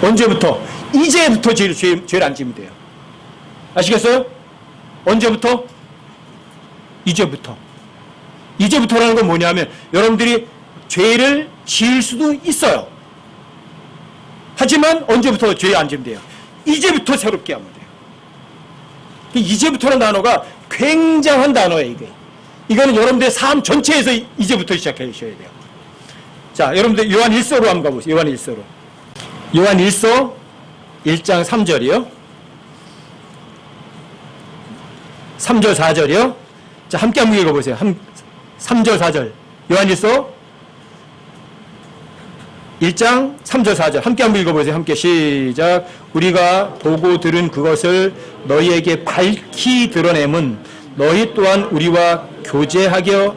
언제부터? 이제부터 죄를 안 지면 돼요. 아시겠어요? 언제부터? 이제부터. 이제부터라는 건 뭐냐면 여러분들이 죄를 지을 수도 있어요. 하지만 언제부터 죄 안 지면 돼요? 이제부터 새롭게 하면 돼요. 이제부터라는 단어가 굉장한 단어예요. 이거는 여러분들의 삶 전체에서 이제부터 시작하셔야 돼요. 자, 여러분들 요한 1서로 한번 가보세요. 요한 1서로. 요한 1서 1장 3절이요. 3절 4절이요. 자, 함께 한번 읽어보세요. 3절 4절. 요한 1서 1장 3절 4절. 함께 한번 읽어보세요. 함께 시작. 우리가 보고 들은 그것을 너희에게 밝히 드러냄은 너희 또한 우리와 교제하려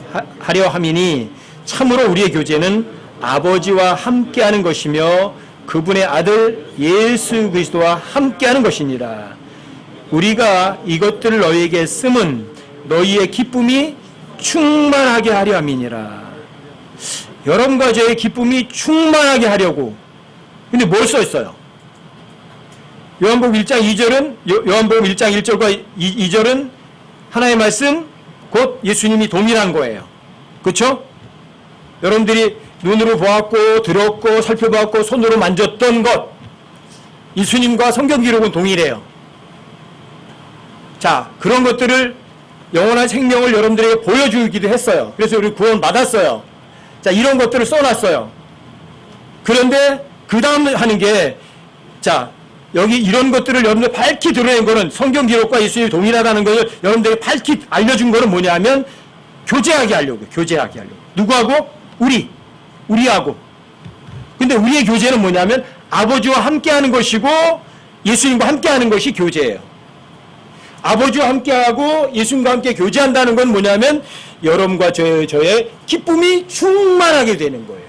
함이니 참으로 우리의 교제는 아버지와 함께하는 것이며 그분의 아들 예수 그리스도와 함께하는 것이니라. 우리가 이것들을 너희에게 쓰면 너희의 기쁨이 충만하게 하려 함이니라. 여러분과 저의 기쁨이 충만하게 하려고. 근데 뭘 써 있어요? 요한복음 1장 2절은 요한복음 1장 1절과 2절은 하나님의 말씀 곧 예수님이 동일한 거예요. 그렇죠? 여러분들이 눈으로 보았고 들었고 살펴보았고 손으로 만졌던 것, 예수님과 성경 기록은 동일해요. 자, 그런 것들을 영원한 생명을 여러분들에게 보여주기도 했어요. 그래서 우리 구원 받았어요. 자, 이런 것들을 써놨어요. 그런데 그 다음 하는 게, 자, 여기 이런 것들을 여러분들 밝히 드러낸 거는 성경 기록과 예수님이 동일하다는 것을 여러분들에게 밝히 알려준 거는 뭐냐면 교제하게 하려고. 교제하게 하려고. 누구하고? 우리하고. 근데 우리의 교제는 뭐냐면 아버지와 함께하는 것이고 예수님과 함께하는 것이 교제예요. 아버지와 함께하고 예수님과 함께 교제한다는 건 뭐냐면 여러분과 저의 기쁨이 충만하게 되는 거예요.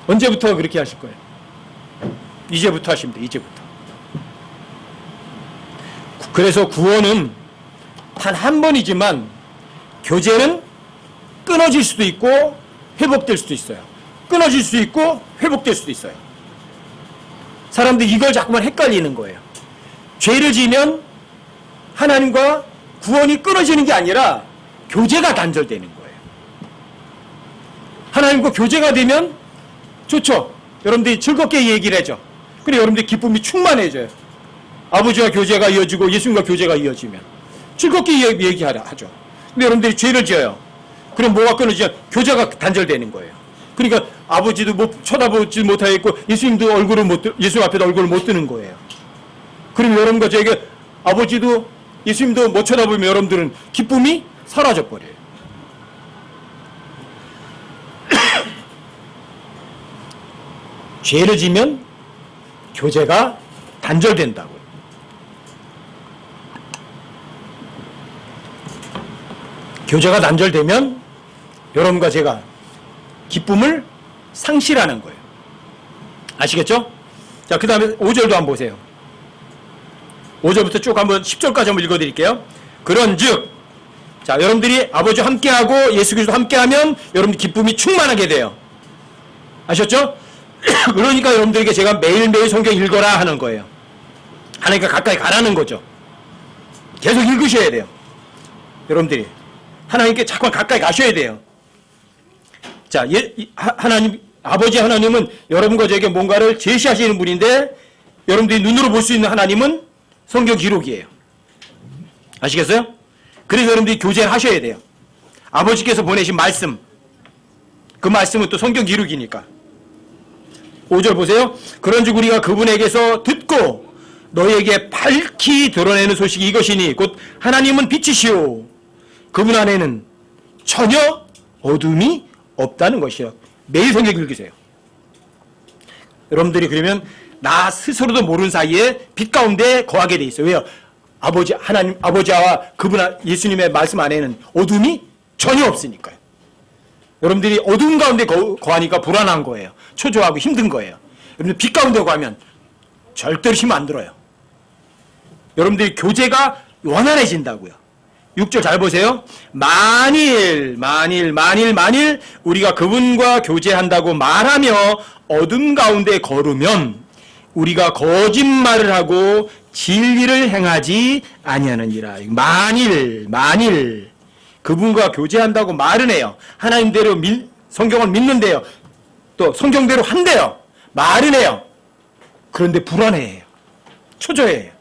언제부터 그렇게 하실 거예요? 이제부터 하시면 돼요. 이제부터. 그래서 구원은 단 한 번이지만 교제는 끊어질 수도 있고 회복될 수도 있어요. 끊어질 수 있고 회복될 수도 있어요. 사람들이 이걸 자꾸만 헷갈리는 거예요. 죄를 지으면 하나님과 구원이 끊어지는 게 아니라 교제가 단절되는 거예요. 하나님과 교제가 되면 좋죠. 여러분들이 즐겁게 얘기를 해줘. 그래 여러분들이 기쁨이 충만해져요. 아버지와 교제가 이어지고 예수님과 교제가 이어지면 즐겁게 얘기하죠. 근데 여러분들이 죄를 지어요. 그럼 뭐가 끊어지냐? 교제가 단절되는 거예요. 그러니까 아버지도 쳐다보지 못하겠고 예수님도 예수님 앞에도 얼굴을 못 드는 거예요. 그럼 여러분과 저에게 아버지도 예수님도 못 쳐다보면 여러분들은 기쁨이 사라져 버려요. 죄를 지면 교제가 단절된다고요. 교제가 단절되면 여러분과 제가 기쁨을 상실하는 거예요. 아시겠죠? 자, 그 다음에 5절도 한번 보세요. 5절부터 쭉 한번 10절까지 한번 읽어드릴게요. 그런즉, 자, 여러분들이 아버지와 함께하고 예수 그리스도 함께하면 여러분들 기쁨이 충만하게 돼요. 아셨죠? 그러니까 여러분들에게 제가 매일매일 성경 읽어라 하는 거예요. 하나님과 가까이 가라는 거죠. 계속 읽으셔야 돼요. 여러분들이 하나님께 자꾸 가까이 가셔야 돼요. 자, 하나님, 아버지 하나님은 여러분과 저에게 뭔가를 제시하시는 분인데 여러분들이 눈으로 볼 수 있는 하나님은 성경 기록이에요. 아시겠어요? 그래서 여러분들이 교제를 하셔야 돼요. 아버지께서 보내신 말씀, 그 말씀은 또 성경 기록이니까. 5절 보세요. 그런즉 우리가 그분에게서 듣고 너희에게 밝히 드러내는 소식이 이것이니 곧 하나님은 빛이시오 그분 안에는 전혀 어둠이 없다는 것이요. 매일 성경 읽으세요. 여러분들이 그러면 나 스스로도 모르는 사이에 빛 가운데 거하게 돼 있어요. 왜요? 아버지와 그분 예수님의 말씀 안에는 어둠이 전혀 없으니까요. 여러분들이 어둠 가운데 거하니까 불안한 거예요. 초조하고 힘든 거예요. 여러분들 빛 가운데 거하면 절대로 힘 안 들어요. 여러분들이 교제가 원활해진다고요. 6절 잘 보세요. 만일 우리가 그분과 교제한다고 말하며 어둠 가운데 걸으면 우리가 거짓말을 하고 진리를 행하지 아니하느니라. 만일 그분과 교제한다고 말은 해요. 하나님대로 성경을 믿는데요. 또 성경대로 한대요. 말은 해요. 그런데 불안해해요. 초조해요.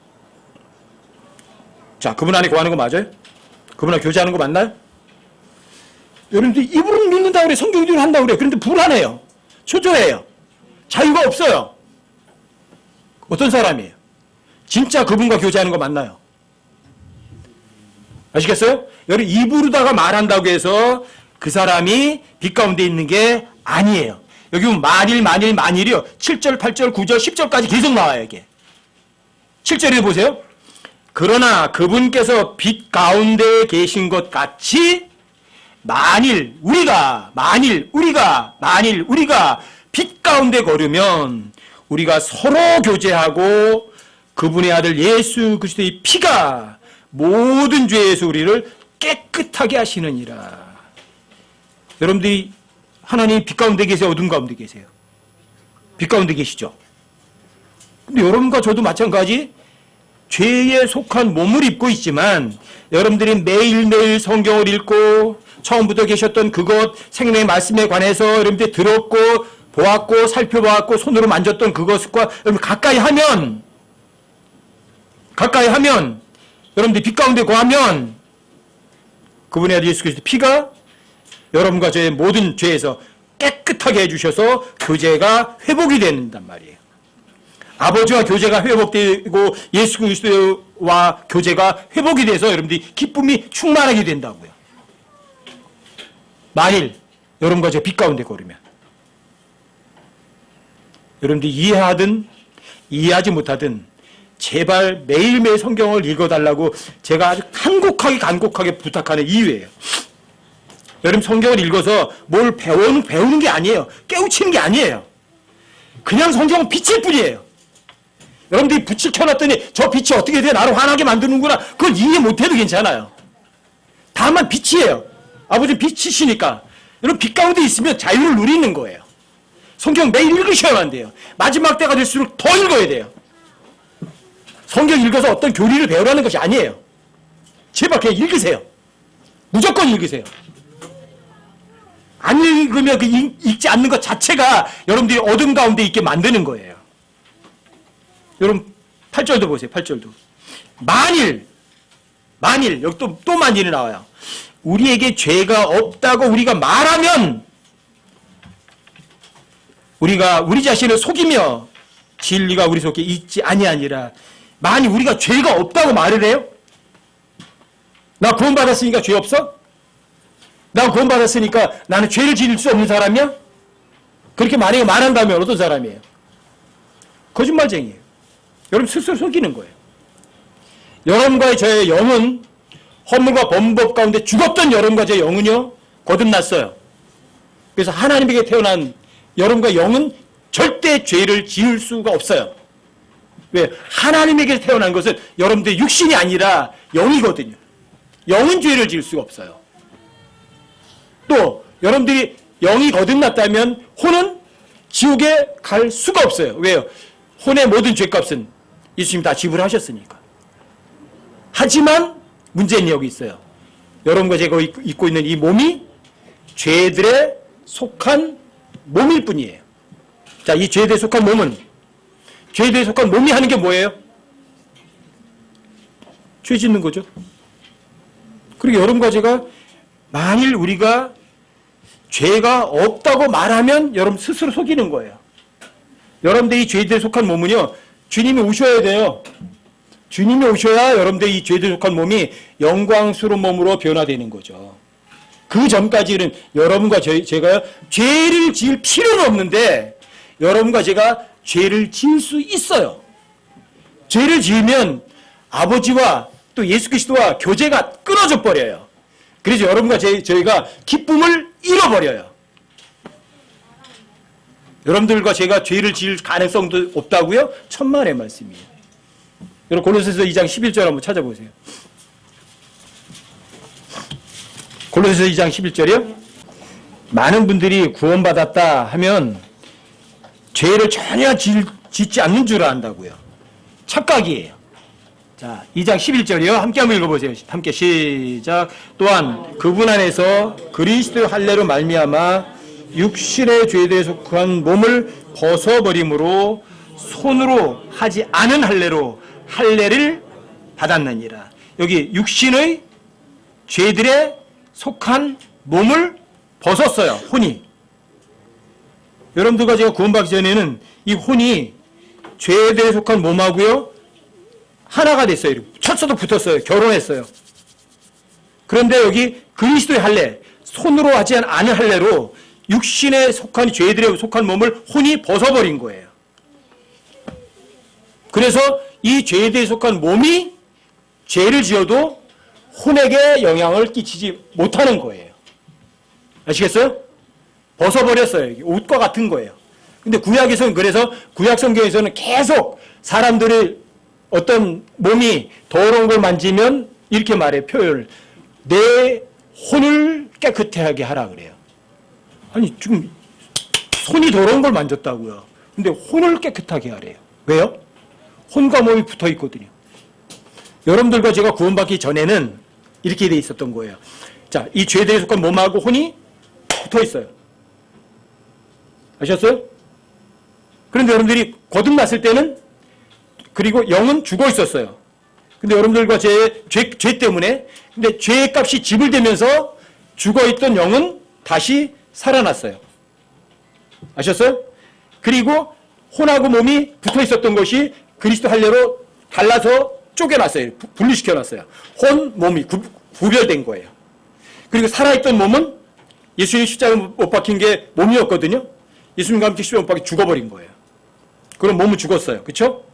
자, 그분 안에 거하는 거 맞아요? 그분하고 교제하는 거 맞나요? 여러분들 입으로는 믿는다고 그래. 성경대로 한다고 그래. 그런데 불안해요. 초조해요. 자유가 없어요. 어떤 사람이에요? 진짜 그분과 교제하는 거 맞나요? 아시겠어요? 여러분 입으로다가 말한다고 해서 그 사람이 빛 가운데 있는 게 아니에요. 여기 보면 만일이요. 7절, 8절, 9절, 10절까지 계속 나와요. 이게 7절에 보세요. 그러나 그분께서 빛 가운데 계신 것 같이 만일 우리가 빛 가운데 걸으면 우리가 서로 교제하고 그분의 아들 예수 그리스도의 피가 모든 죄에서 우리를 깨끗하게 하시느니라. 여러분들이 하나님 빛 가운데 계세요? 어둠 가운데 계세요? 빛 가운데 계시죠? 근데 여러분과 저도 마찬가지 죄에 속한 몸을 입고 있지만 여러분들이 매일매일 성경을 읽고 처음부터 계셨던 그것 생명의 말씀에 관해서 여러분들이 들었고 보았고 살펴보았고 손으로 만졌던 그것과 여러분 가까이 하면 여러분들이 빛 가운데 거하면 그분의 아들 예수 그리스도 피가 여러분과 저의 모든 죄에서 깨끗하게 해주셔서 교제가 회복이 된단 말이에요. 아버지와 교제가 회복되고 예수 그리스도와 교제가 회복이 돼서 여러분들이 기쁨이 충만하게 된다고요. 만일 여러분과 저 빛 가운데 걸으면 여러분들이 이해하든 이해하지 못하든 제발 매일매일 성경을 읽어달라고 제가 아주 간곡하게 부탁하는 이유예요. 여러분 성경을 읽어서 뭘 배우는 게 아니에요. 깨우치는 게 아니에요. 그냥 성경은 빛일 뿐이에요. 여러분들이 빛을 켜놨더니 저 빛이 어떻게 돼? 나를 화나게 만드는구나. 그걸 이해 못해도 괜찮아요. 다만 빛이에요. 아버지 빛이시니까. 여러분 빛 가운데 있으면 자유를 누리는 거예요. 성경 매일 읽으셔야만 돼요. 마지막 때가 될수록 더 읽어야 돼요. 성경 읽어서 어떤 교리를 배우라는 것이 아니에요. 제발 그냥 읽으세요. 무조건 읽으세요. 안 읽으면 그 읽지 않는 것 자체가 여러분들이 어둠 가운데 있게 만드는 거예요. 여러분 8절도 보세요. 8절도. 만일 여기 또 만일이 나와요. 우리에게 죄가 없다고 우리가 말하면 우리가 우리 자신을 속이며 진리가 우리 속에 있지 아니하니라. 만일 우리가 죄가 없다고 말을 해요? 나 구원받았으니까 죄 없어? 나 구원받았으니까 나는 죄를 지을 수 없는 사람이야? 그렇게 만약에 말한다면 어떤 사람이에요? 거짓말쟁이에요. 여러분 스스로 속이는 거예요. 여러분과의 저의 영은 허물과 범법 가운데 죽었던 여러분과 제 영은요 거듭났어요. 그래서 하나님에게 태어난 여러분과 영은 절대 죄를 지을 수가 없어요. 왜? 하나님에게 태어난 것은 여러분들의 육신이 아니라 영이거든요. 영은 죄를 지을 수가 없어요. 또 여러분들이 영이 거듭났다면 혼은 지옥에 갈 수가 없어요. 왜요? 혼의 모든 죄값은 예수님이 다 지불하셨으니까. 하지만 문제는 여기 있어요. 여러분과 제가 입고 있는 이 몸이 죄들에 속한 몸일 뿐이에요. 자, 이 죄들에 속한 몸이 하는 게 뭐예요? 죄 짓는 거죠. 그리고 여러분과 제가 만일 우리가 죄가 없다고 말하면 여러분 스스로 속이는 거예요. 여러분들 이 죄들에 속한 몸은요, 주님이 오셔야 돼요. 주님이 오셔야 여러분들 이 죄들에 속한 몸이 영광스러운 몸으로 변화되는 거죠. 그 전까지는 여러분과 제가 죄를 지을 필요는 없는데 여러분과 제가 죄를 지을 수 있어요. 죄를 지으면 아버지와 또 예수 그리스도와 교제가 끊어져 버려요. 그래서 여러분과 저희가 기쁨을 잃어버려요. 여러분들과 제가 죄를 지을 가능성도 없다고요? 천만의 말씀이에요. 여러분 골로새서 2장 11절 한번 찾아보세요. 골로새서 2장 11절이요? 많은 분들이 구원받았다 하면 죄를 전혀 짓지 않는 줄 안다고요. 착각이에요. 자, 2장 11절이요. 함께 한번 읽어보세요. 함께 시작. 또한 그분 안에서 그리스도의 할례로 말미암아 육신의 죄에 속한 몸을 벗어버림으로 손으로 하지 않은 할례로 할례를 받았느니라. 여기 육신의 죄들에 속한 몸을 벗었어요. 혼이. 여러분들과 제가 구원받기 전에는 이 혼이 죄에 속한 몸하고요 하나가 됐어요. 철저도 붙었어요. 결혼했어요. 그런데 여기 그리스도의 할례, 손으로 하지 않은 할례로 육신에 속한 죄들에 속한 몸을 혼이 벗어버린 거예요. 그래서 이 죄에 속한 몸이 죄를 지어도 혼에게 영향을 끼치지 못하는 거예요. 아시겠어요? 벗어버렸어요. 옷과 같은 거예요. 근데 구약에서는, 그래서 구약 성경에서는 계속 사람들의 어떤 몸이 더러운 걸 만지면 이렇게 말해요. 표현을. 내 혼을 깨끗하게 하라 그래요. 아니, 지금 손이 더러운 걸 만졌다고요. 근데 혼을 깨끗하게 하래요. 왜요? 혼과 몸이 붙어 있거든요. 여러분들과 제가 구원받기 전에는 이렇게 돼 있었던 거예요. 자, 이 죄에 속한 몸하고 혼이 붙어 있어요. 아셨어요? 그런데 여러분들이 거듭났을 때는, 그리고 영은 죽어 있었어요. 근데 여러분들과 죄 때문에, 근데 죄의 값이 지불되면서 죽어 있던 영은 다시 살아났어요. 아셨어요? 그리고 혼하고 몸이 붙어 있었던 것이 그리스도 할례로 갈라서 쪼개놨어요. 분리시켜놨어요. 혼, 몸이 구별된 거예요. 그리고 살아있던 몸은 예수님 십자가에 못 박힌 게 몸이었거든요. 예수님과 함께 십자가에 못 박혀 죽어버린 거예요. 그럼 몸은 죽었어요. 그렇죠?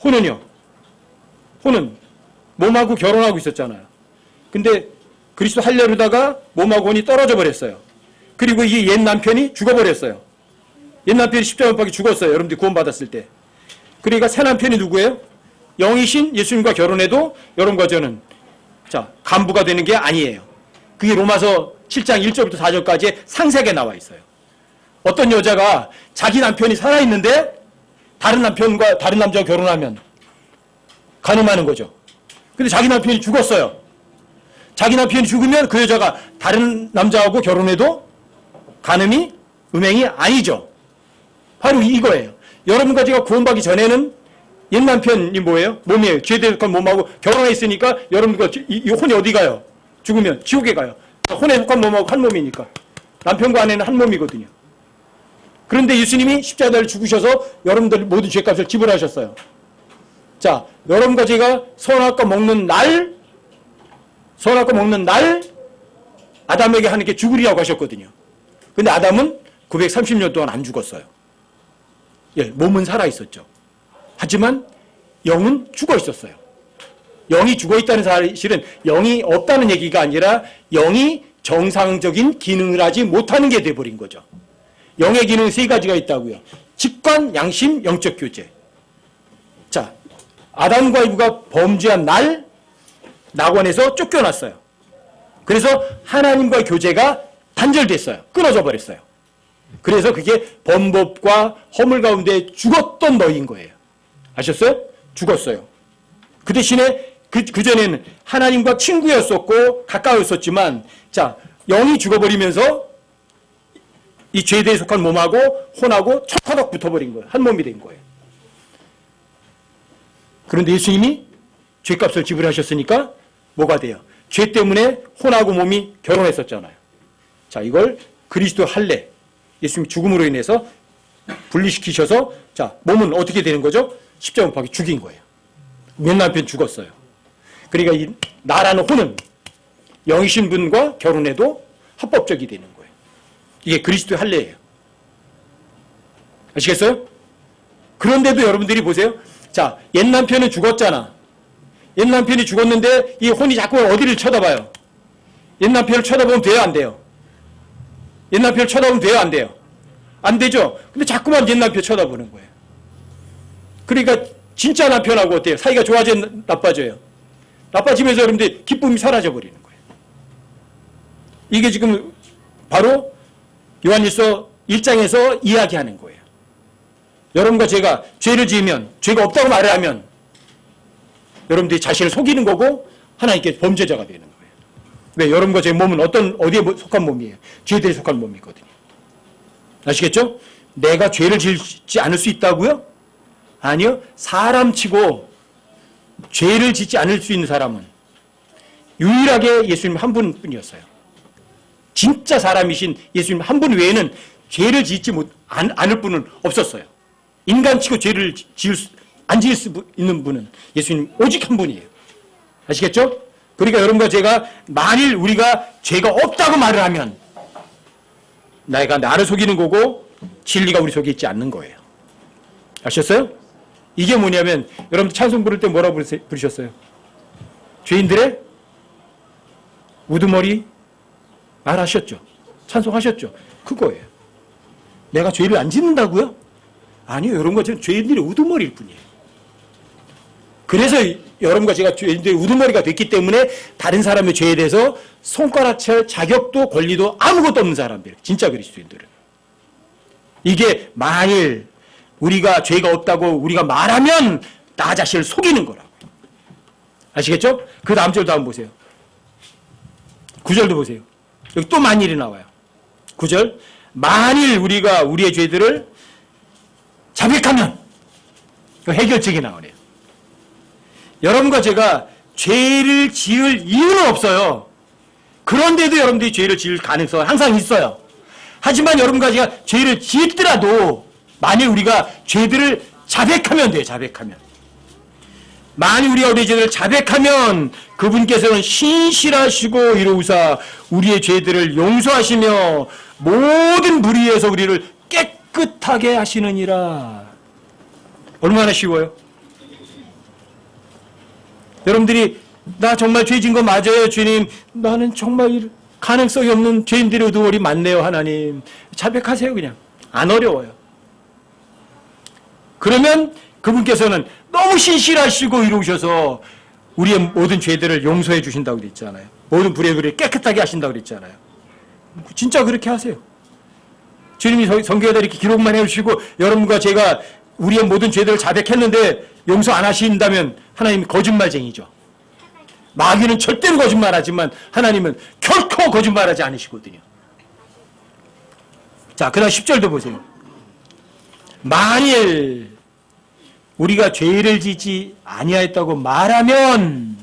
혼은요? 혼은 몸하고 결혼하고 있었잖아요. 근데 그리스도 할례로다가 몸하고 혼이 떨어져 버렸어요. 그리고 이 옛 남편이 죽어버렸어요. 옛 남편이 십자가에 못 박혀 죽었어요. 여러분들이 구원받았을 때. 그러니까 새 남편이 누구예요? 영이신 예수님과 결혼해도 여러분과 저는 간부가 되는 게 아니에요. 그게 로마서 7장 1절부터 4절까지 상세하게 나와 있어요. 어떤 여자가 자기 남편이 살아있는데 다른 남편과 다른 남자와 결혼하면 간음하는 거죠. 근데 자기 남편이 죽었어요. 자기 남편이 죽으면 그 여자가 다른 남자하고 결혼해도 간음이, 음행이 아니죠. 바로 이거예요. 여러분과 제가 구원받기 전에는 옛 남편이 뭐예요? 몸이에요. 죄에 속한 몸하고 결혼해 있으니까 여러분과 이 혼이 어디 가요? 죽으면 지옥에 가요. 혼에 속한 몸하고 한 몸이니까. 남편과 아내는 한 몸이거든요. 그런데 예수님이 십자가를 죽으셔서 여러분들 모든 죄값을 지불하셨어요. 자, 여러분과 제가 선악과 먹는 날 아담에게 하나님께 죽으리라고 하셨거든요. 근데 아담은 930년 동안 안 죽었어요. 예, 몸은 살아있었죠. 하지만 영은 죽어 있었어요. 영이 죽어 있다는 사실은 영이 없다는 얘기가 아니라 영이 정상적인 기능을 하지 못하는 게 돼버린 거죠. 영의 기능은 세 가지가 있다고요. 직관, 양심, 영적 교제. 자, 아담과 이브가 범죄한 날 낙원에서 쫓겨났어요. 그래서 하나님과의 교제가 단절됐어요. 끊어져 버렸어요. 그래서 그게 범법과 허물 가운데 죽었던 너희인 거예요. 아셨어요? 죽었어요. 그 대신에 그전에는 하나님과 친구였었고 가까웠었지만, 자, 영이 죽어버리면서 이 죄에 속한 몸하고 혼하고 척파덕 붙어버린 거예요. 한 몸이 된 거예요. 그런데 예수님이 죄값을 지불하셨으니까 뭐가 돼요? 죄 때문에 혼하고 몸이 결혼했었잖아요. 자, 이걸 그리스도 할례, 예수님 죽음으로 인해서 분리시키셔서, 자, 몸은 어떻게 되는 거죠? 십자가 못 박혀 죽인 거예요. 옛 남편 죽었어요. 그러니까 이 나라는 혼은 영이신 분과 결혼해도 합법적이 되는 거예요. 이게 그리스도의 할례예요. 아시겠어요? 그런데도 여러분들이 보세요. 자, 옛 남편은 죽었잖아. 옛 남편이 죽었는데 이 혼이 자꾸 어디를 쳐다봐요? 옛 남편을 쳐다보면 돼요, 안 돼요? 옛 남편을 쳐다보면 돼요, 안 돼요? 안 되죠? 근데 자꾸만 옛 남편 쳐다보는 거예요. 그러니까 진짜 남편하고 어때요? 사이가 좋아져요, 나빠져요? 나빠지면서 여러분들 기쁨이 사라져버리는 거예요. 이게 지금 바로 요한일서 1장에서 이야기하는 거예요. 여러분과 제가 죄를 지으면, 죄가 없다고 말을 하면 여러분들이 자신을 속이는 거고 하나님께 범죄자가 되는 거예요. 왜? 여러분과 제 몸은 어디에 속한 몸이에요? 죄들에 속한 몸이거든요. 아시겠죠? 내가 죄를 짓지 않을 수 있다고요? 아니요. 사람치고 죄를 짓지 않을 수 있는 사람은 유일하게 예수님 한 분뿐이었어요. 진짜 사람이신 예수님 한 분 외에는 죄를 짓지 않을 분은 없었어요. 인간치고 죄를 안 지을 수 있는 분은 예수님 오직 한 분이에요. 아시겠죠? 그러니까 여러분과 제가 만일 우리가 죄가 없다고 말을 하면 내가 나를 속이는 거고 진리가 우리 속에 있지 않는 거예요. 아셨어요? 이게 뭐냐면 여러분 찬송 부를 때 뭐라고 부르셨어요? 죄인들의 우두머리 말하셨죠? 찬송하셨죠? 그거예요. 내가 죄를 안 짓는다고요? 아니요. 여러분과 저는 죄인들의 우두머리일 뿐이에요. 그래서 여러분과 제가 죄인들의 우두머리가 됐기 때문에 다른 사람의 죄에 대해서 손가락질 자격도 권리도 아무것도 없는 사람들, 진짜 그리스도인들은. 이게 만일 우리가 죄가 없다고 우리가 말하면 나 자신을 속이는 거라고. 아시겠죠? 그 다음 절도 한번 보세요. 9절도 보세요. 여기 또 만일이 나와요. 9절. 만일 우리가 우리의 죄들을 자백하면 해결책이 나오네요. 여러분과 제가 죄를 지을 이유는 없어요. 그런데도 여러분들이 죄를 지을 가능성은 항상 있어요. 하지만 여러분과 제가 죄를 지었더라도 만일 우리가 죄들을 자백하면 돼요. 자백하면. 만일 우리가 우리의 죄들을 자백하면 그분께서는 신실하시고 이로우사 우리의 죄들을 용서하시며 모든 불의에서 우리를 깨끗하게 하시느니라. 얼마나 쉬워요? 여러분들이 나 정말 죄진 거 맞아요 주님. 나는 정말 가능성이 없는 죄인들의 우두머리 많네요 하나님. 자백하세요 그냥. 안 어려워요. 그러면 그분께서는 너무 신실하시고 이로우셔서 우리의 모든 죄들을 용서해 주신다고 그랬잖아요. 모든 불의 우리를 깨끗하게 하신다고 그랬잖아요. 진짜 그렇게 하세요. 주님이 성경에다 이렇게 기록만 해주시고 여러분과 제가 우리의 모든 죄들을 자백했는데 용서 안 하신다면 하나님이 거짓말쟁이죠. 마귀는 절대로 거짓말하지만 하나님은 결코 거짓말하지 않으시거든요. 자, 그 다음 10절도 보세요. 만일 우리가 죄를 짓지 아니하였다고 말하면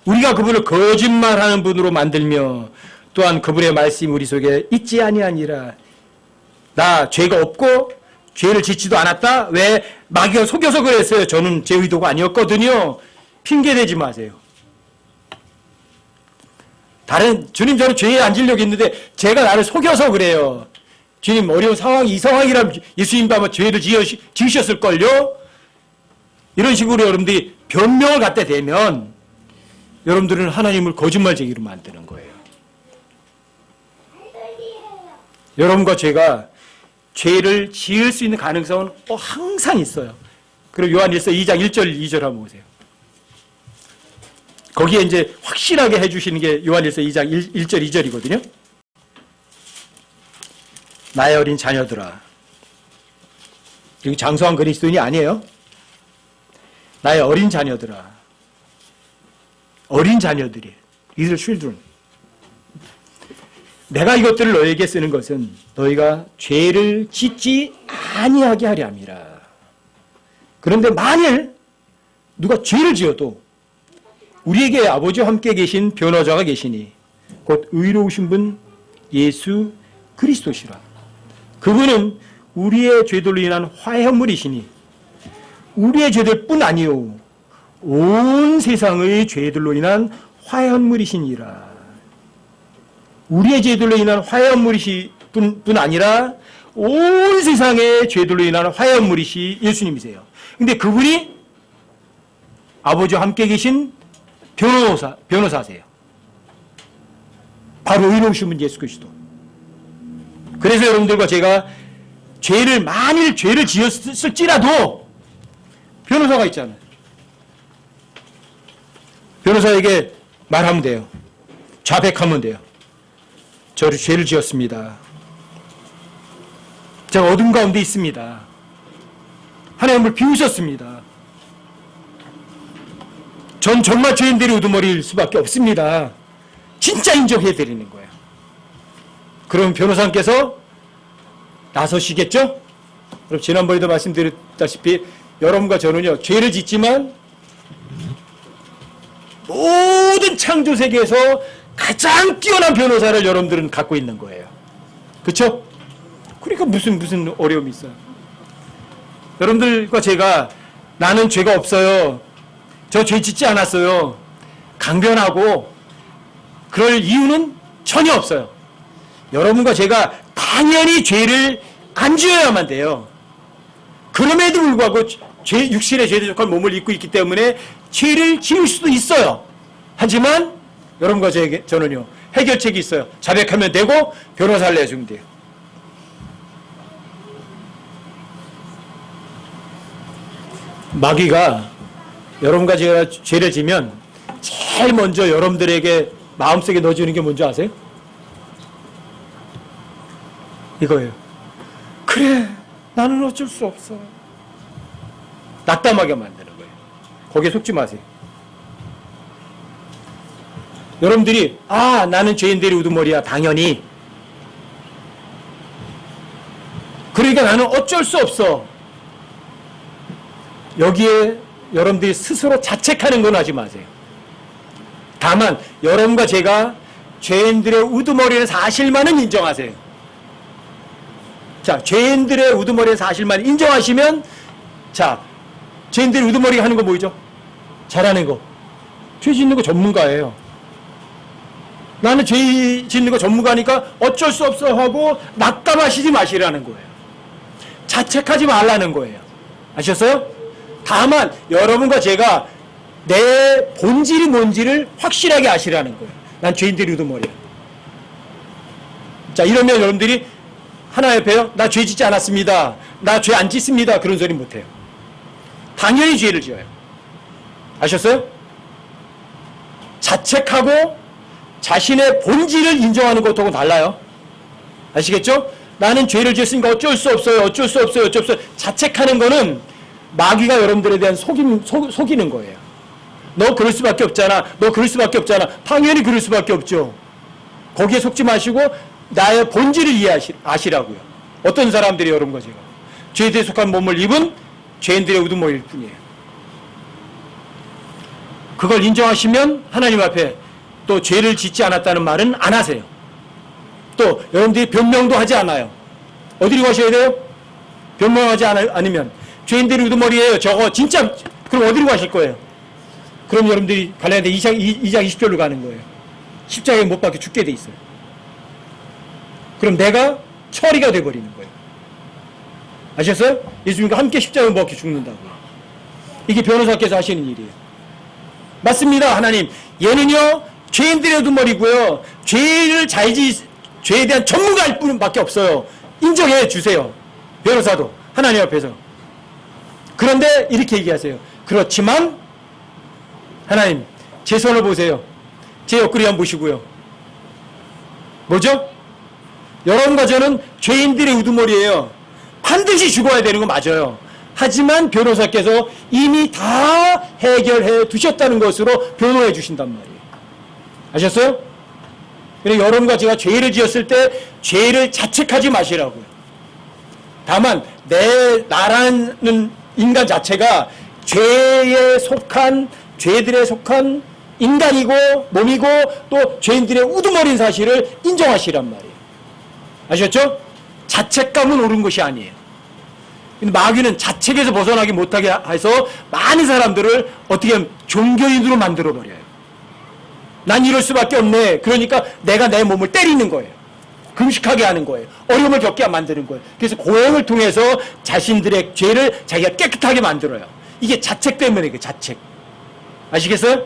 우리가 그분을 거짓말하는 분으로 만들며 또한 그분의 말씀이 우리 속에 있지 아니하니라. 나 죄가 없고 죄를 짓지도 않았다. 왜? 마귀가 속여서 그랬어요. 저는 제 의도가 아니었거든요. 핑계대지 마세요. 주님 저는 죄에 안 지려고 했는데 제가 나를 속여서 그래요. 주님 어려운 상황이 이 상황이라면 예수님도 아마 죄를 지으셨을걸요. 이런 식으로 여러분들이 변명을 갖다 대면 여러분들은 하나님을 거짓말쟁이로 만드는 거예요. 여러분과 제가 죄를 지을 수 있는 가능성은 항상 있어요. 그리고 요한일서 2장 1절 2절 한번 보세요. 거기에 이제 확실하게 해주시는 게 요한일서 2장 1절 2절이거든요. 나의 어린 자녀들아. 여기 장성한 그리스도인이 아니에요. 나의 어린 자녀들아. 어린 자녀들이. Little children. 내가 이것들을 너에게 쓰는 것은 너희가 죄를 짓지 아니하게 하려 함이라. 그런데 만일 누가 죄를 지어도 우리에게 아버지와 함께 계신 변호자가 계시니 곧 의로우신 분 예수 그리스도시라. 그분은 우리의 죄들로 인한 화해물이시니 우리의 죄들뿐 아니요 온 세상의 죄들로 인한 화해물이시니라. 우리의 죄들로 인한 화해물이시 뿐 아니라 온 세상의 죄들로 인한 화해물이시 예수님이세요. 근데 그분이 아버지와 함께 계신 변호사세요. 바로 의로우신 분 예수 그리스도. 그래서 여러분들과 제가 만일 죄를 지었을지라도 변호사가 있잖아요. 변호사에게 말하면 돼요. 자백하면 돼요. 저를 죄를 지었습니다. 제가 어둠 가운데 있습니다. 하나님을 비우셨습니다. 전 정말 죄인들의 우두머리일 수밖에 없습니다. 진짜 인정해 드리는 거예요. 그럼 변호사님께서 나서시겠죠? 그럼 지난번에도 말씀드렸다시피 여러분과 저는요, 죄를 짓지만 모든 창조 세계에서 가장 뛰어난 변호사를 여러분들은 갖고 있는 거예요. 그렇죠? 그러니까 무슨 어려움이 있어요. 여러분들과 제가 나는 죄가 없어요, 저 죄 짓지 않았어요, 강변하고 그럴 이유는 전혀 없어요. 여러분과 제가 당연히 죄를 안 지어야만 돼요. 그럼에도 불구하고 육신의 죄에 속한 몸을 입고 있기 때문에 죄를 지을 수도 있어요. 하지만 여러분과 저는요, 해결책이 있어요. 자백하면 되고 변호사를 내주면 돼요. 마귀가 여러분과 제가 죄를 지면 제일 먼저 여러분들에게 마음속에 넣어주는 게 뭔지 아세요? 이거예요. 그래, 나는 어쩔 수 없어. 낙담하게 만드는 거예요. 거기에 속지 마세요. 여러분들이 나는 죄인들의 우두머리야, 당연히. 그러니까 나는 어쩔 수 없어. 여기에 여러분들이 스스로 자책하는 건 하지 마세요. 다만 여러분과 제가 죄인들의 우두머리의 사실만은 인정하세요. 자, 죄인들의 우두머리의 사실만 인정하시면, 자, 죄인들의 우두머리가 하는 거 뭐죠? 잘하는 거. 죄 짓는 거 전문가예요. 나는 죄 짓는 거 전문가니까 어쩔 수 없어 하고 낙담하시지 마시라는 거예요. 자책하지 말라는 거예요. 아셨어요? 다만 여러분과 제가 내 본질이 뭔지를 확실하게 아시라는 거예요. 난 죄인들의 우두머리야. 자, 이러면 여러분들이 하나 옆에요, 나 죄 짓지 않았습니다, 나 죄 안 짓습니다, 그런 소리 못해요. 당연히 죄를 지어요. 아셨어요? 자책하고 자신의 본질을 인정하는 것하고 달라요. 아시겠죠? 나는 죄를 지었으니까 어쩔 수 없어요, 어쩔 수 없어요, 어쩔 수 없어요. 자책하는 거는 마귀가 여러분들에 대한 속이는 거예요. 너 그럴 수밖에 없잖아, 너 그럴 수밖에 없잖아. 당연히 그럴 수밖에 없죠. 거기에 속지 마시고 나의 본질을 아시라고요. 어떤 사람들이 여러분과 제가 죄에 속한 몸을 입은 죄인들의 우두머리일 뿐이에요. 그걸 인정하시면 하나님 앞에 또 죄를 짓지 않았다는 말은 안 하세요. 또 여러분들이 변명도 하지 않아요. 어디로 가셔야 돼요? 변명하지 않으면 죄인들의 우두머리예요, 저거 진짜. 그럼 어디로 가실 거예요? 그럼 여러분들이 갈라디아 2장 20절로 가는 거예요. 십자가에 못 박혀 죽게 돼 있어요. 그럼 내가 처리가 돼버리는 거예요. 아셨어요? 예수님과 함께 십자가에 못 박혀 죽는다고요. 이게 변호사께서 하시는 일이에요. 맞습니다, 하나님. 얘는요, 죄인들의 우두머리고요, 죄에 대한 전문가일 뿐밖에 없어요. 인정해 주세요, 변호사도 하나님 앞에서. 그런데 이렇게 얘기하세요. 그렇지만 하나님, 제 손을 보세요. 제 옆구리 한번 보시고요. 뭐죠? 여러분과 저는 죄인들의 우두머리예요. 반드시 죽어야 되는 거 맞아요. 하지만 변호사께서 이미 다 해결해 두셨다는 것으로 변호해 주신단 말이에요. 아셨어요? 그래서 여러분과 제가 죄를 지었을 때 죄를 자책하지 마시라고요. 다만 나라는 인간 자체가 죄들에 속한 인간이고 몸이고 또 죄인들의 우두머리인 사실을 인정하시란 말이에요. 아셨죠? 자책감은 옳은 것이 아니에요. 근데 마귀는 자책에서 벗어나기 못하게 해서 많은 사람들을 어떻게 하면 종교인으로 만들어버려요. 난 이럴 수밖에 없네. 그러니까 내가 내 몸을 때리는 거예요. 금식하게 하는 거예요. 어려움을 겪게 만드는 거예요. 그래서 고행을 통해서 자신들의 죄를 자기가 깨끗하게 만들어요. 이게 자책 때문에 자책. 아시겠어요?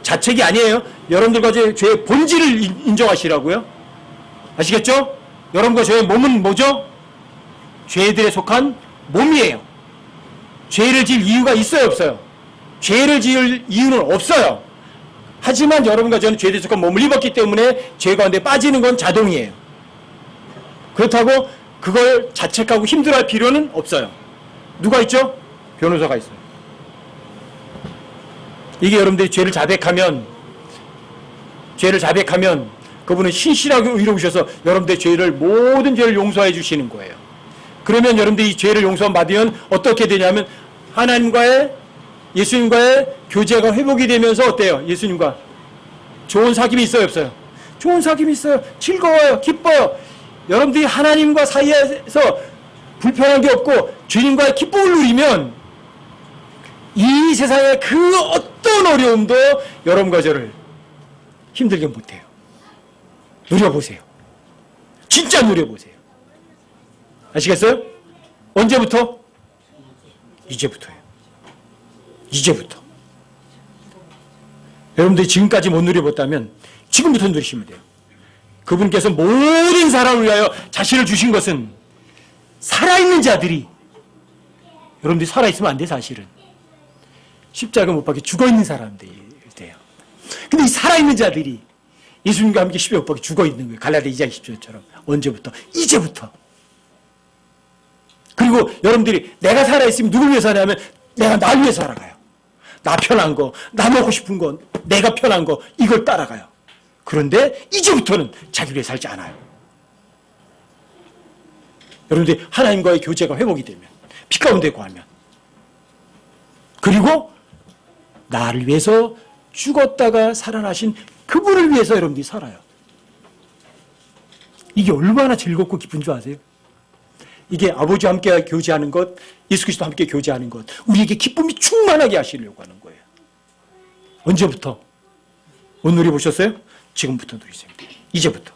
자책이 아니에요. 여러분들과 죄의 본질을 인정하시라고요. 아시겠죠? 여러분과 저의 몸은 뭐죠? 죄들에 속한 몸이에요. 죄를 지을 이유가 있어요, 없어요? 죄를 지을 이유는 없어요. 하지만 여러분과 저는 죄에 속한 몸을 입었기 때문에 죄 가운데 빠지는 건 자동이에요. 그렇다고 그걸 자책하고 힘들어할 필요는 없어요. 누가 있죠? 변호사가 있어요. 이게 여러분들이 죄를 자백하면 그분은 신실하게 의로우셔서 여러분들의 죄를, 모든 죄를 용서해 주시는 거예요. 그러면 여러분들이 이 죄를 용서 받으면 어떻게 되냐면 예수님과의 교제가 회복이 되면서 어때요? 예수님과 좋은 사귐이 있어요, 없어요? 좋은 사귐이 있어요. 즐거워요. 기뻐요. 여러분들이 하나님과 사이에서 불편한 게 없고 주님과의 기쁨을 누리면 이 세상의 그 어떤 어려움도 여러분과 저를 힘들게 못해요. 누려보세요. 진짜 누려보세요. 아시겠어요? 언제부터? 이제부터예요. 이제부터. 여러분들이 지금까지 못 누려봤다면 지금부터 누리시면 돼요. 그분께서 모든 사람을 위하여 자신을 주신 것은 살아있는 자들이, 여러분들이 살아있으면 안 돼, 사실은. 십자가 못 박혀 죽어있는 사람들이 돼요. 근데 이 살아있는 자들이 예수님과 함께 십자가 못 박혀 죽어있는 거예요. 갈라디아 2장 10절처럼. 언제부터? 이제부터. 그리고 여러분들이 내가 살아있으면 누굴 위해 사냐면 내가 날 위해 살아가요. 나 편한 거, 나 먹고 싶은 거, 내가 편한 거, 이걸 따라가요. 그런데 이제부터는 자기를 위해 살지 않아요. 여러분들이 하나님과의 교제가 회복이 되면, 빛 가운데 거하면, 그리고 나를 위해서 죽었다가 살아나신 그분을 위해서 여러분들이 살아요. 이게 얼마나 즐겁고 기쁜 줄 아세요? 이게 아버지와 함께 교제하는 것, 예수 그리스도와 함께 교제하는 것, 우리에게 기쁨이 충만하게 하시려고 하는 거예요. 언제부터? 못 누려보셨어요? 지금부터 누리세요. 이제부터.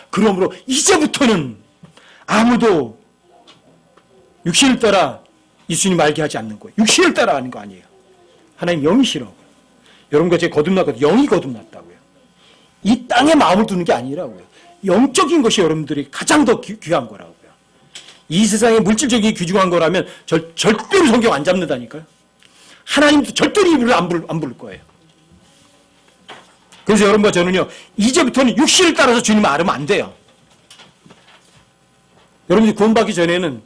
그러므로 이제부터는 아무도 육신을 따라 예수님 알게 하지 않는 거예요. 육신을 따라하는 거 아니에요. 하나님 영이시라고요. 여러분과 제 거듭났거든요. 영이 거듭났다고요. 이 땅에 마음을 두는 게 아니라고요. 영적인 것이 여러분들이 가장 더 귀한 거라고요. 이 세상에 물질적인 귀중한 거라면 절대로 성경 안 잡는다니까요. 하나님도 절대로 입을 안 부를 거예요. 그래서 여러분과 저는요, 이제부터는 육신을 따라서 주님을 알으면 안 돼요. 여러분들이 구원받기 전에는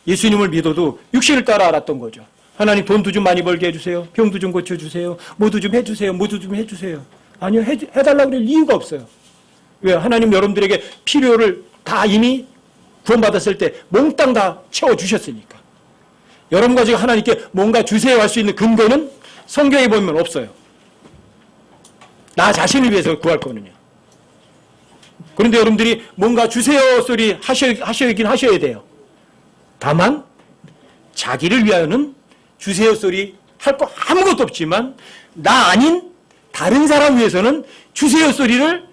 예수님을 믿어도 육신을 따라 알았던 거죠. 하나님 돈도 좀 많이 벌게 해주세요. 병도 좀 고쳐주세요. 뭐도 좀 해주세요. 뭐도 좀 해주세요. 아니요, 해달라고 그럴 이유가 없어요. 왜? 하나님 여러분들에게 필요를 다 이미 구원받았을 때 몽땅 다 채워주셨으니까. 여러분과 지금 하나님께 뭔가 주세요 할 수 있는 근거는 성경에 보면 없어요. 나 자신을 위해서 구할 거는요. 그런데 여러분들이 뭔가 주세요 소리 하셔야긴 하셔야 돼요. 다만 자기를 위하여는 주세요 소리 할 거 아무것도 없지만 나 아닌 다른 사람 위해서는 주세요 소리를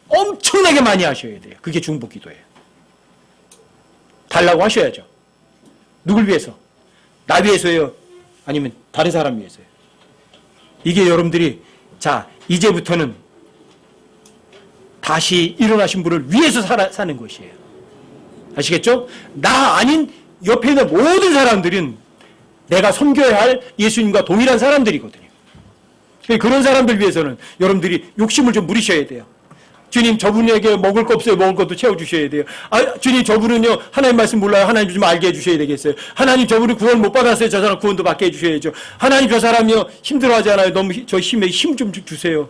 엄청나게 많이 하셔야 돼요. 그게 중보기도예요. 달라고 하셔야죠. 누굴 위해서? 나 위해서요? 아니면 다른 사람 위해서요? 이게 여러분들이 자 이제부터는 다시 일어나신 분을 위해서 사는 것이에요. 아시겠죠? 나 아닌 옆에 있는 모든 사람들은 내가 섬겨야 할 예수님과 동일한 사람들이거든요. 그런 사람들 위해서는 여러분들이 욕심을 좀 부리셔야 돼요. 주님, 저분에게 먹을 거 없어요. 먹을 것도 채워주셔야 돼요. 아, 주님, 저분은요, 하나님 말씀 몰라요. 하나님 좀 알게 해주셔야 되겠어요. 하나님, 저분은 구원 못 받았어요. 저 사람 구원도 받게 해주셔야죠. 하나님, 저 사람이요, 힘들어하잖아요. 너무 저 힘에 힘 좀 주세요.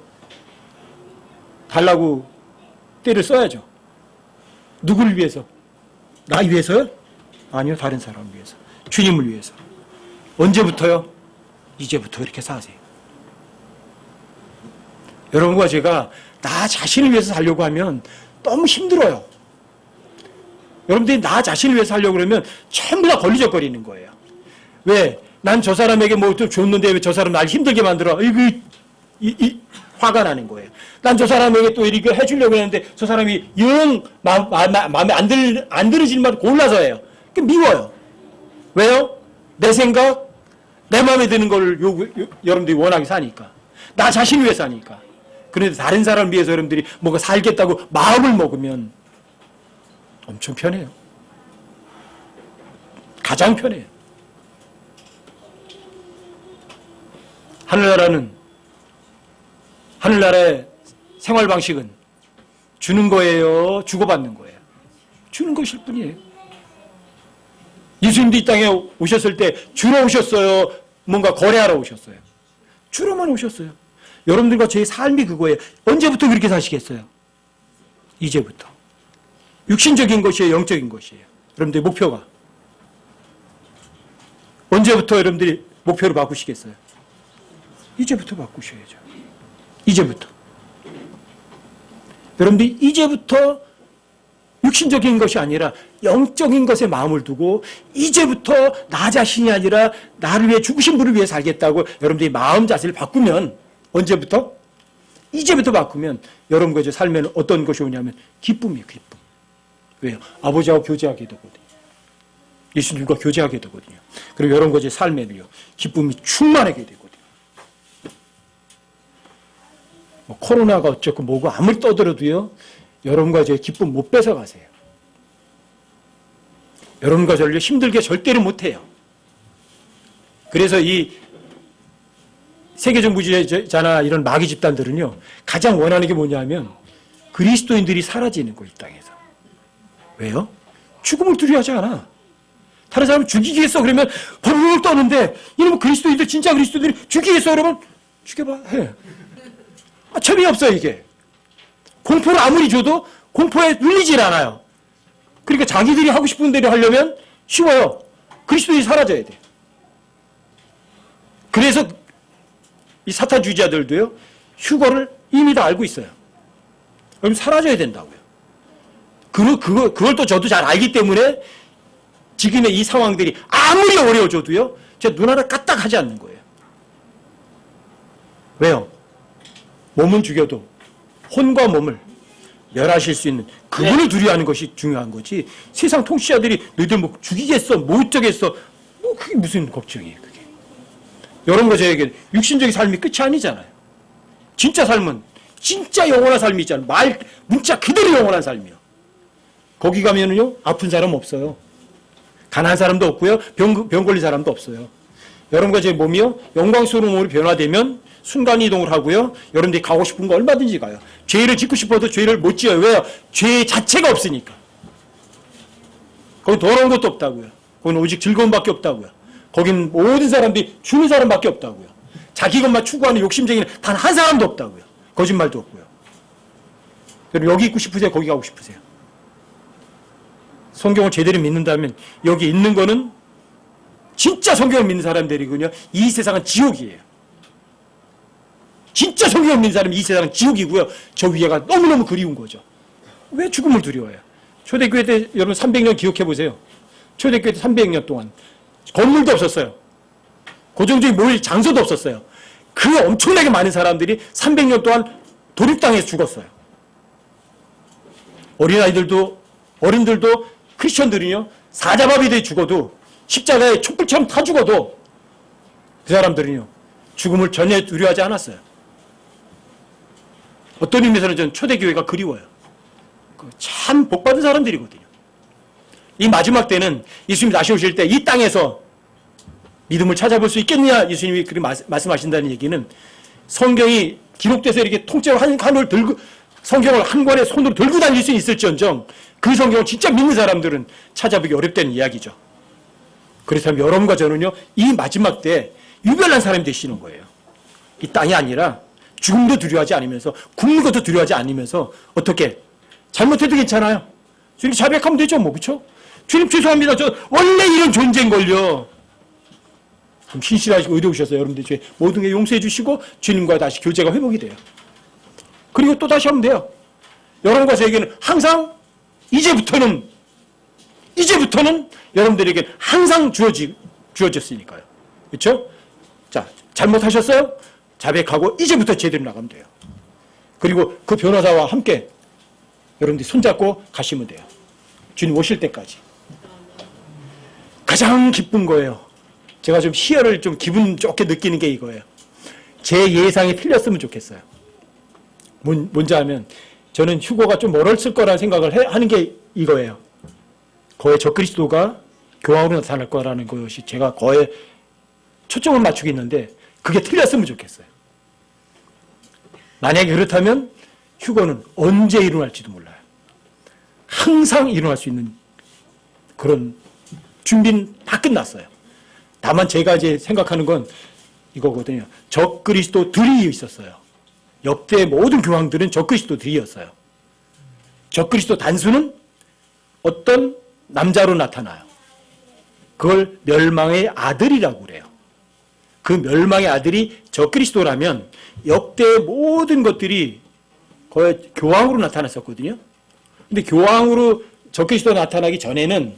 달라고 때를 써야죠. 누구를 위해서? 나 위해서요? 아니요, 다른 사람 위해서. 주님을 위해서. 언제부터요? 이제부터 이렇게 사세요. 여러분과 제가 나 자신을 위해서 살려고 하면 너무 힘들어요. 여러분들이 나 자신을 위해서 살려고 그러면 전부 다 걸리적거리는 거예요. 왜? 난 저 사람에게 뭐 좀 줬는데 왜 저 사람 날 힘들게 만들어? 화가 나는 거예요. 난 저 사람에게 또 이렇게 해주려고 했는데 저 사람이 영 마음에 안 들어질 만 골라서 해요. 미워요. 왜요? 내 생각, 내 마음에 드는 걸 여러분들이 원하게 사니까. 나 자신을 위해 사니까. 그런데 다른 사람을 위해서 여러분들이 뭔가 살겠다고 마음을 먹으면 엄청 편해요. 가장 편해요. 하늘나라의 생활 방식은 주는 거예요? 주고받는 거예요? 주는 것일 뿐이에요. 예수님도 이 땅에 오셨을 때 주로 오셨어요? 뭔가 거래하러 오셨어요? 주로만 오셨어요. 여러분들과 저의 삶이 그거예요. 언제부터 그렇게 사시겠어요? 이제부터. 육신적인 것이에요? 영적인 것이에요? 여러분들의 목표가. 언제부터 여러분들이 목표를 바꾸시겠어요? 이제부터 바꾸셔야죠. 이제부터. 여러분들이 이제부터 육신적인 것이 아니라 영적인 것에 마음을 두고 이제부터 나 자신이 아니라 나를 위해 죽으신 분을 위해 살겠다고 여러분들이 마음 자세를 바꾸면 언제부터? 이제부터 바꾸면 여러분과 제 삶에는 어떤 것이 오냐면 기쁨이에요. 기쁨. 왜요? 아버지하고 교제하게 되거든요. 예수님과 교제하게 되거든요. 그리고 여러분과 제 삶에는요. 기쁨이 충만하게 되거든요. 뭐 코로나가 어쩌고 뭐고 아무리 떠들어도요. 여러분과 제 기쁨 못 뺏어가세요. 여러분과 저를 힘들게 절대로 못해요. 그래서 이 세계정부주의자나 이런 마귀 집단들은요. 가장 원하는 게 뭐냐면 그리스도인들이 사라지는 거, 이 땅에서. 왜요? 죽음을 두려워하지 않아. 다른 사람을 죽이겠어 그러면 벌벌 떠는데 이러면 그리스도인들 진짜 그리스도인들이 죽이겠어 그러면 죽여봐 해. 재미없어요 이게. 공포를 아무리 줘도 공포에 눌리질 않아요. 그러니까 자기들이 하고 싶은 대로 하려면 쉬워요. 그리스도인이 사라져야 돼. 그래서 이 사탄주의자들도요. 휴거를 이미 다 알고 있어요. 그럼 사라져야 된다고요. 그걸 또 저도 잘 알기 때문에 지금의 이 상황들이 아무리 어려워져도요. 제 눈 하나 까딱하지 않는 거예요. 왜요? 몸은 죽여도 혼과 몸을 멸하실 수 있는 그분을 두려워하는 것이 중요한 거지. 세상 통치자들이 너희들 뭐 죽이겠어, 뭐 어쩌겠어, 뭐 그게 무슨 걱정이에요, 그게. 여러분과 저에게 육신적인 삶이 끝이 아니잖아요. 진짜 삶은 진짜 영원한 삶이 있잖아요. 문자 그대로 영원한 삶이요. 거기 가면은요 아픈 사람 없어요. 가난한 사람도 없고요, 병 걸린 사람도 없어요. 여러분과 제 몸이요 영광스러운 몸으로 변화되면 순간 이동을 하고요. 여러분들이 가고 싶은 거 얼마든지 가요. 죄를 짓고 싶어도 죄를 못 지어요. 왜요? 죄 자체가 없으니까. 거긴 더러운 것도 없다고요. 거긴 오직 즐거움밖에 없다고요. 거긴 모든 사람들이 주는 사람밖에 없다고요. 자기 것만 추구하는 욕심쟁이는 단 한 사람도 없다고요. 거짓말도 없고요. 여러분 여기 있고 싶으세요? 거기 가고 싶으세요? 성경을 제대로 믿는다면 여기 있는 거는 진짜 성경을 믿는 사람들이군요. 이 세상은 지옥이에요. 진짜 성경을 믿는 사람이 이 세상은 지옥이고요. 저 위에가 너무너무 그리운 거죠. 왜 죽음을 두려워해요? 초대교회 때 여러분 300년 기억해 보세요. 초대교회 때 300년 동안 건물도 없었어요. 고정적인 모일 장소도 없었어요. 그 엄청나게 많은 사람들이 300년 동안 도륙당해서 죽었어요. 어린들도 크리스천들은요 사자바비들이 죽어도 십자가에 촛불처럼 타 죽어도 그 사람들은요 죽음을 전혀 두려워하지 않았어요. 어떤 의미에서는 저는 초대교회가 그리워요. 참 복받은 사람들이거든요. 이 마지막 때는 예수님이 다시 오실 때 이 땅에서 믿음을 찾아볼 수 있겠느냐 예수님이 그렇게 말씀하신다는 얘기는 성경이 기록돼서 이렇게 통째로 한 권을 들고 성경을 한 권에 손으로 들고 다닐 수 있을지언정 그 성경을 진짜 믿는 사람들은 찾아보기 어렵다는 이야기죠. 그렇다면 여러분과 저는요 이 마지막 때 유별난 사람이 되시는 거예요. 이 땅이 아니라 죽음도 두려워하지 않으면서 굶는 것도 두려워하지 않으면서 어떻게 잘못해도 괜찮아요. 주님 자백하면 되죠 뭐 그렇죠? 주님 죄송합니다. 저 원래 이런 존재인걸요. 그럼 신실하시고 의로우셔서 여러분들 죄 모든 게 용서해 주시고 주님과 다시 교제가 회복이 돼요. 그리고 또 다시 하면 돼요. 여러분과 저에게는 항상 이제부터는 여러분들에게 항상 주어졌으니까요. 그렇죠? 자, 잘못하셨어요? 자백하고 이제부터 제대로 나가면 돼요. 그리고 그 변호사와 함께 여러분들이 손잡고 가시면 돼요. 주님 오실 때까지. 가장 기쁜 거예요. 제가 좀 희열을 좀 기분 좋게 느끼는 게 이거예요. 제 예상이 틀렸으면 좋겠어요. 뭔지 하면 저는 휴거가 좀 멀었을 거라는 생각을 하는 게 이거예요. 거의 적그리스도가 교황으로 나타날 거라는 것이 제가 거의 초점을 맞추겠는데 그게 틀렸으면 좋겠어요. 만약에 그렇다면 휴거는 언제 일어날지도 몰라요. 항상 일어날 수 있는 그런 준비는 다 끝났어요. 다만 제가 이제 생각하는 건 이거거든요. 적그리스도들이 있었어요. 역대 모든 교황들은 적그리스도들이었어요. 적그리스도 단수는 어떤 남자로 나타나요. 그걸 멸망의 아들이라고 그래요. 그 멸망의 아들이 적그리스도라면 역대 모든 것들이 거의 교황으로 나타났었거든요. 근데 교황으로 적그리스도 나타나기 전에는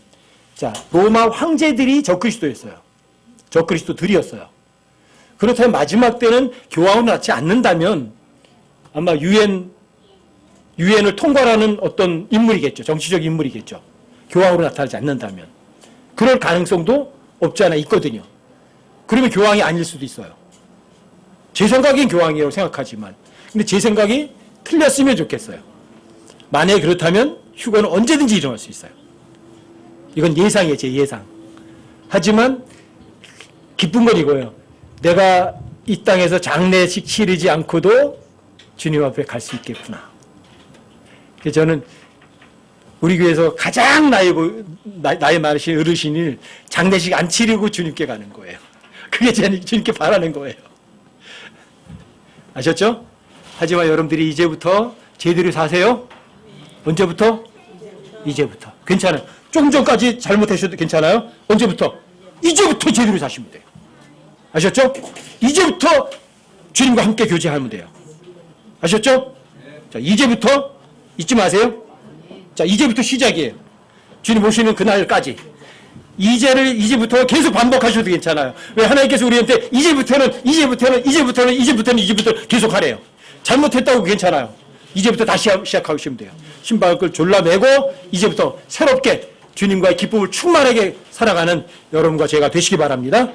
자, 로마 황제들이 적그리스도였어요. 적그리스도들이었어요. 그렇다면 마지막 때는 교황으로 나지 않는다면 아마 유엔을 통과하는 어떤 인물이겠죠. 정치적 인물이겠죠. 교황으로 나타나지 않는다면. 그럴 가능성도 없지 않아 있거든요. 그러면 교황이 아닐 수도 있어요. 제 생각엔 교황이라고 생각하지만 근데 제 생각이 틀렸으면 좋겠어요. 만약에 그렇다면 휴거는 언제든지 일어날 수 있어요. 이건 예상이에요. 제 예상. 하지만 기쁜 건 이거예요. 내가 이 땅에서 장례식 치르지 않고도 주님 앞에 갈 수 있겠구나. 그래서 저는 우리 교회에서 가장 나이 많으신 어르신을 장례식 안 치르고 주님께 가는 거예요. 그게 주님께 바라는 거예요. 아셨죠? 하지만 여러분들이 이제부터 제대로 사세요. 언제부터? 이제부터. 괜찮아요. 조금 전까지 잘못하셔도 괜찮아요. 언제부터? 이제부터 제대로 사시면 돼요. 아셨죠? 이제부터 주님과 함께 교제하면 돼요. 아셨죠? 자, 이제부터 잊지 마세요. 자, 이제부터 시작이에요. 주님 오시는 그날까지. 이제부터 계속 반복하셔도 괜찮아요. 왜 하나님께서 우리한테 이제부터는 계속 하래요. 잘못했다고 괜찮아요. 이제부터 다시 시작하시면 돼요. 신발을 졸라매고 이제부터 새롭게 주님과의 기쁨을 충만하게 살아가는 여러분과 제가 되시기 바랍니다.